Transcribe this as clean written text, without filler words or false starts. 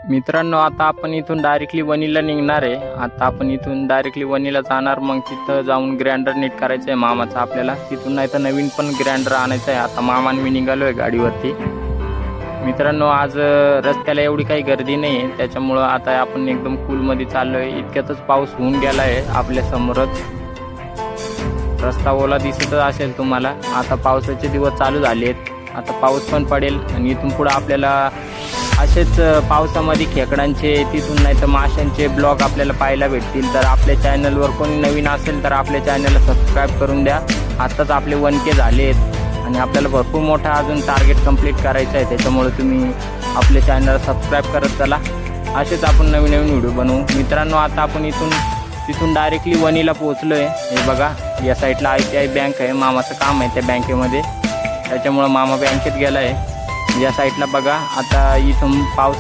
मित्रांनो, आता आपण इथून डायरेक्टली वणीला निघणार आहे. आता आपण इथून डायरेक्टली वणीला जाणार. मग तिथं जाऊन ग्राइंडर नीट करायचं आहे मामाचं आपल्याला. तिथून नाही तर नवीन पण ग्राइंडर आणायचं आहे. आता मामा आणि मी निघालो आहे गाडीवरती. मित्रांनो, आज रस्त्याला एवढी काही गर्दी नाही आहे, त्याच्यामुळं आता आपण एकदम कूलमध्ये चाललो आहे. इतक्यातच पाऊस होऊन गेला आहे. आपल्या समोरच रस्ता ओला दिसतच असेल तुम्हाला. आता पावसाचे दिवस चालू झाले आहेत. आता पाऊस पण पडेल आणि इथून पुढं आपल्याला असेच पावसामध्ये खेकडांचे, तिथून नाही तर माशांचे ब्लॉग आपल्याला पाहायला भेटतील. तर आपल्या चॅनलवर कोणी नवीन असेल तर आपल्या चॅनलला सबस्क्राईब करून द्या. आत्ताच आपले 1K झाले आहेत आणि आपल्याला भरपूर मोठा अजून टार्गेट कंप्लीट करायचं आहे. त्याच्यामुळे तुम्ही आपल्या चॅनलला सबस्क्राईब करत चला. असेच आपण नवीन नवीन व्हिडिओ बनवू. मित्रांनो, आता आपण तिथून डायरेक्टली वणीला पोहोचलो आहे. हे बघा, या साईडला ICI बँक आहे. मामाचं काम आहे त्या बँकेमध्ये, त्याच्यामुळं मामा बँकेत गेला आहे. या साईडला बघा. आता इथून पावसाची